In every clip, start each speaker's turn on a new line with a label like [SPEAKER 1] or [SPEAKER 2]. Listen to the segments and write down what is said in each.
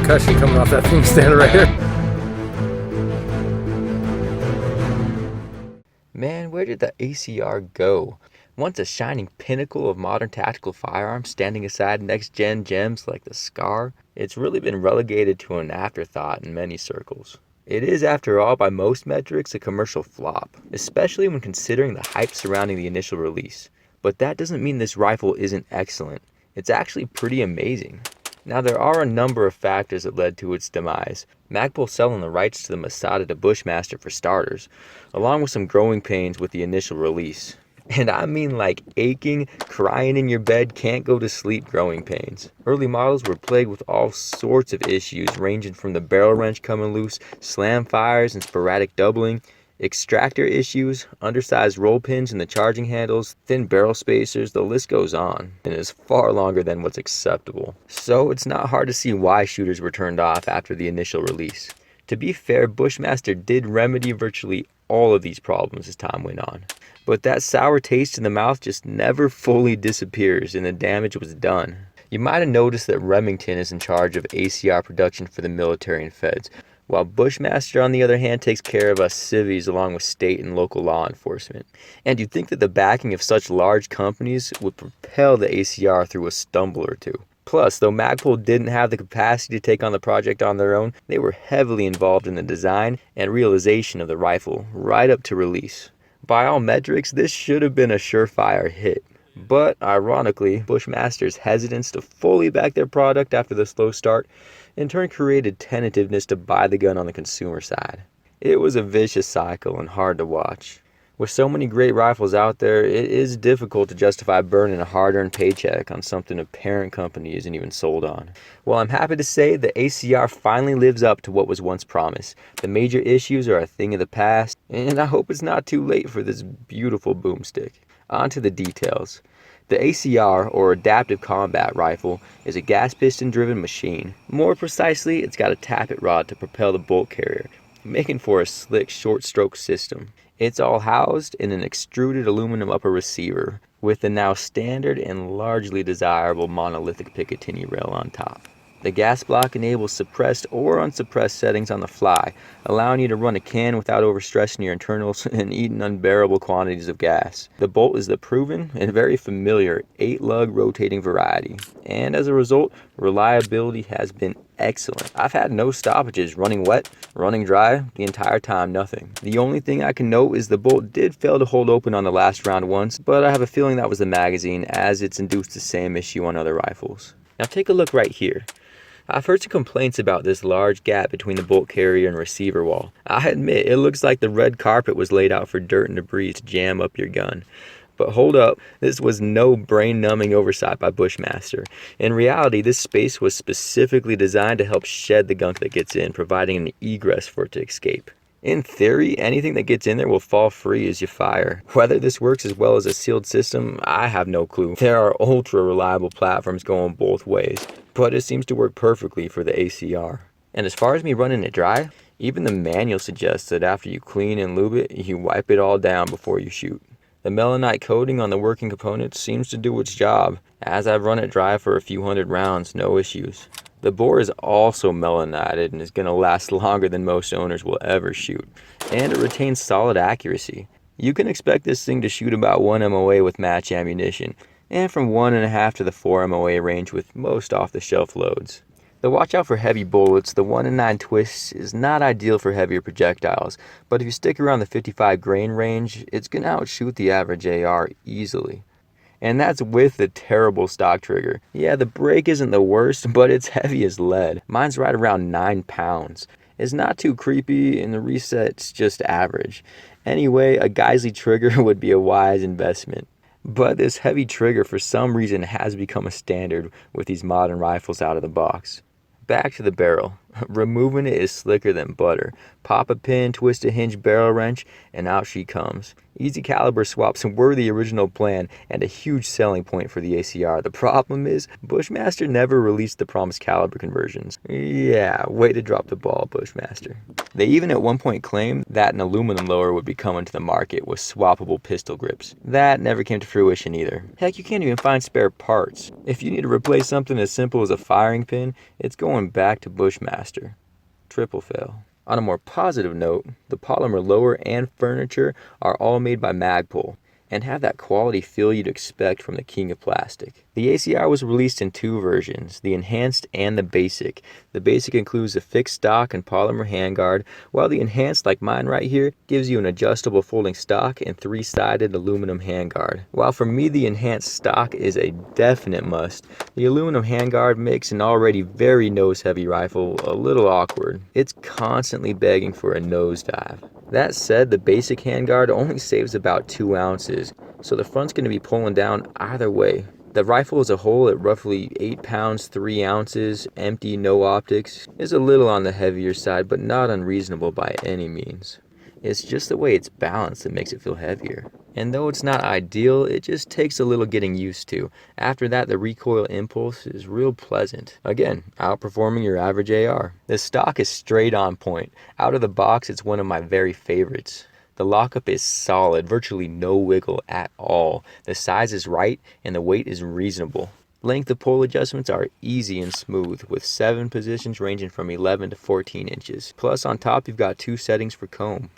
[SPEAKER 1] concussion coming off that thing standing right here.
[SPEAKER 2] Man, where did the ACR go? Once a shining pinnacle of modern tactical firearms standing aside next-gen gems like the SCAR, it's really been relegated to an afterthought in many circles. It is, after all, by most metrics, a commercial flop, especially when considering the hype surrounding the initial release. But that doesn't mean this rifle isn't excellent. It's actually pretty amazing. Now, there are a number of factors that led to its demise. Magpul selling the rights to the Masada to Bushmaster for starters, along with some growing pains with the initial release. And I mean like aching, crying in your bed, can't go to sleep growing pains. Early models were plagued with all sorts of issues, ranging from the barrel wrench coming loose, slam fires and sporadic doubling, extractor issues, undersized roll pins in the charging handles, thin barrel spacers, the list goes on, and is far longer than what's acceptable. So it's not hard to see why shooters were turned off after the initial release. To be fair, Bushmaster did remedy virtually all of these problems as time went on. But that sour taste in the mouth just never fully disappears, and the damage was done. You might have noticed that Remington is in charge of ACR production for the military and feds, while Bushmaster, on the other hand, takes care of us civvies along with state and local law enforcement. And you'd think that the backing of such large companies would propel the ACR through a stumble or two. Plus, though Magpul didn't have the capacity to take on the project on their own, they were heavily involved in the design and realization of the rifle, right up to release. By all metrics, this should have been a surefire hit. But, ironically, Bushmaster's hesitance to fully back their product after the slow start in turn created tentativeness to buy the gun on the consumer side. It was a vicious cycle and hard to watch. With so many great rifles out there, it is difficult to justify burning a hard-earned paycheck on something a parent company isn't even sold on. Well, I'm happy to say the ACR finally lives up to what was once promised. The major issues are a thing of the past, and I hope it's not too late for this beautiful boomstick. On to the details. The ACR, or Adaptive Combat Rifle, is a gas piston-driven machine. More precisely, it's got a tappet rod to propel the bolt carrier, making for a slick short-stroke system. It's all housed in an extruded aluminum upper receiver, with the now standard and largely desirable monolithic Picatinny rail on top. The gas block enables suppressed or unsuppressed settings on the fly, allowing you to run a can without overstressing your internals and eating unbearable quantities of gas. The bolt is the proven and very familiar 8-lug rotating variety, and as a result, reliability has been excellent. I've had no stoppages, running wet, running dry, the entire time, nothing. The only thing I can note is the bolt did fail to hold open on the last round once, but I have a feeling that was the magazine, as it's induced the same issue on other rifles. Now take a look right here. I've heard some complaints about this large gap between the bolt carrier and receiver wall. I admit, it looks like the red carpet was laid out for dirt and debris to jam up your gun. But hold up, this was no brain-numbing oversight by Bushmaster. In reality, this space was specifically designed to help shed the gunk that gets in, providing an egress for it to escape. In theory, anything that gets in there will fall free as you fire. Whether this works as well as a sealed system, I have no clue. There are ultra-reliable platforms going both ways, but it seems to work perfectly for the ACR. And as far as me running it dry, even the manual suggests that after you clean and lube it, you wipe it all down before you shoot. The melanite coating on the working components seems to do its job, as I've run it dry for a few hundred rounds, no issues. The bore is also melanited and is going to last longer than most owners will ever shoot, and it retains solid accuracy. You can expect this thing to shoot about 1 MOA with match ammunition, and from 1.5 to the 4 MOA range with most off-the-shelf loads. Though watch out for heavy bullets, the 1 in 9 twist is not ideal for heavier projectiles, but if you stick around the 55 grain range, it's going to outshoot the average AR easily. And that's with the terrible stock trigger. Yeah, the break isn't the worst, but it's heavy as lead. Mine's right around 9 pounds. It's not too creepy, and the reset's just average. Anyway, a Geisley trigger would be a wise investment. But this heavy trigger for some reason has become a standard with these modern rifles out of the box. Back to the barrel. Removing it is slicker than butter. Pop a pin, twist a hinge barrel wrench, and out she comes. Easy caliber swaps were the original plan and a huge selling point for the ACR. The problem is, Bushmaster never released the promised caliber conversions. Yeah, way to drop the ball, Bushmaster. They even at one point claimed that an aluminum lower would be coming to the market with swappable pistol grips. That never came to fruition either. Heck, you can't even find spare parts. If you need to replace something as simple as a firing pin, it's going back to Bushmaster. Triple fail. On a more positive note, the polymer lower and furniture are all made by Magpul and have that quality feel you'd expect from the king of plastic. The ACR was released in two versions, the enhanced and the basic. The basic includes a fixed stock and polymer handguard, while the enhanced, like mine right here, gives you an adjustable folding stock and three-sided aluminum handguard. While for me the enhanced stock is a definite must, the aluminum handguard makes an already very nose-heavy rifle a little awkward. It's constantly begging for a nosedive. That said, the basic handguard only saves about 2 ounces, so the front's going to be pulling down either way. The rifle as a whole at roughly 8 pounds 3 ounces, empty, no optics, is a little on the heavier side, but not unreasonable by any means. It's just the way it's balanced that makes it feel heavier. And though it's not ideal, it just takes a little getting used to. After that, the recoil impulse is real pleasant. Again, outperforming your average AR. The stock is straight on point. Out of the box, it's one of my very favorites. The lockup is solid, virtually no wiggle at all. The size is right and the weight is reasonable. Length of pull adjustments are easy and smooth, with 7 positions ranging from 11 to 14 inches. Plus on top you've got 2 settings for comb.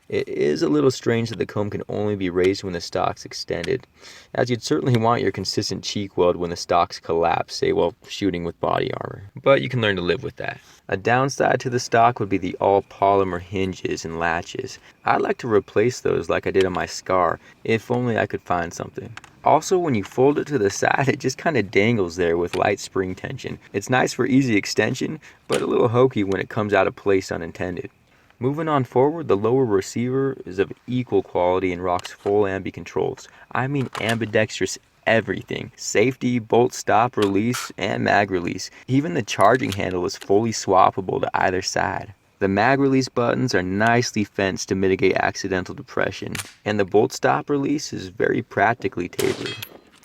[SPEAKER 2] It is a little strange that the comb can only be raised when the stock's extended, as you'd certainly want your consistent cheek weld when the stocks collapse, say while shooting with body armor. But you can learn to live with that. A downside to the stock would be the all polymer hinges and latches. I'd like to replace those like I did on my SCAR, if only I could find something. Also, when you fold it to the side, it just kind of dangles there with light spring tension. It's nice for easy extension, but a little hokey when it comes out of place unintended. Moving on forward, the lower receiver is of equal quality and rocks full ambi controls. I mean ambidextrous everything. Safety, bolt stop, release, and mag release. Even the charging handle is fully swappable to either side. The mag release buttons are nicely fenced to mitigate accidental depression, and the bolt stop release is very practically tapered.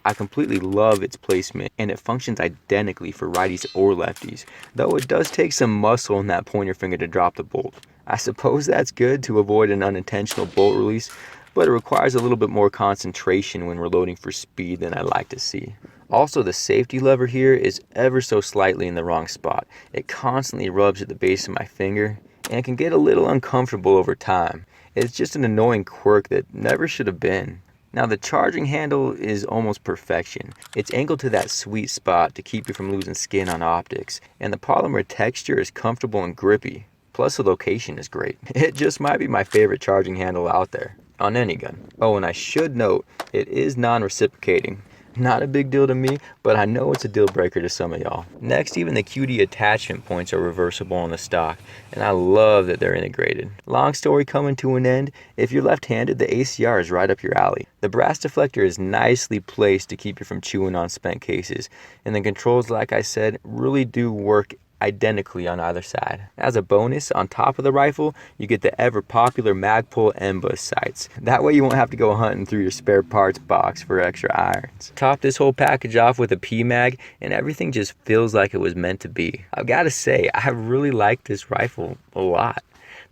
[SPEAKER 2] I completely love its placement, and it functions identically for righties or lefties, though it does take some muscle in that pointer finger to drop the bolt. I suppose that's good to avoid an unintentional bolt release, but it requires a little bit more concentration when reloading for speed than I'd like to see. Also, the safety lever here is ever so slightly in the wrong spot. It constantly rubs at the base of my finger, and can get a little uncomfortable over time. It's just an annoying quirk that never should have been. Now the charging handle is almost perfection. It's angled to that sweet spot to keep you from losing skin on optics, and the polymer texture is comfortable and grippy. Plus the location is great. It just might be my favorite charging handle out there, on any gun. Oh, and I should note, it is non-reciprocating. Not a big deal to me, but I know it's a deal breaker to some of y'all. Next, even the QD attachment points are reversible on the stock, and I love that they're integrated. Long story coming to an end, if you're left-handed, the ACR is right up your alley. The brass deflector is nicely placed to keep you from chewing on spent cases, and the controls, like I said, really do work identically on either side. As a bonus, on top of the rifle, you get the ever popular Magpul Embus sights. That way you won't have to go hunting through your spare parts box for extra irons. Top this whole package off with a P-Mag, and everything just feels like it was meant to be. I've got to say, I really like this rifle a lot.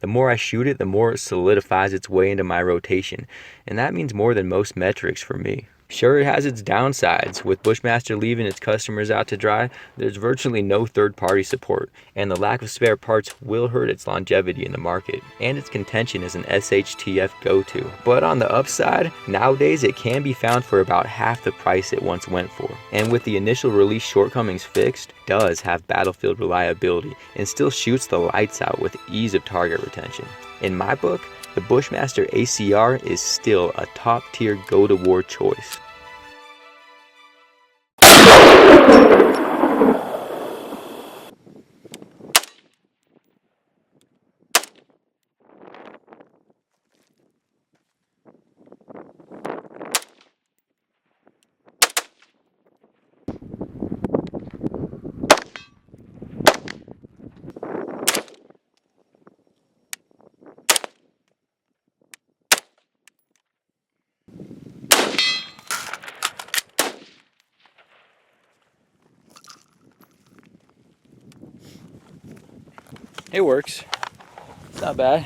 [SPEAKER 2] The more I shoot it, the more it solidifies its way into my rotation, and that means more than most metrics for me. Sure, it has its downsides. With Bushmaster leaving its customers out to dry, there's virtually no third-party support, and the lack of spare parts will hurt its longevity in the market, and its contention as an SHTF go-to. But on the upside, nowadays it can be found for about half the price it once went for, and with the initial release shortcomings fixed, does have battlefield reliability, and still shoots the lights out with ease of target retention. In my book, the Bushmaster ACR is still a top-tier go-to-war choice. It works. It's not bad.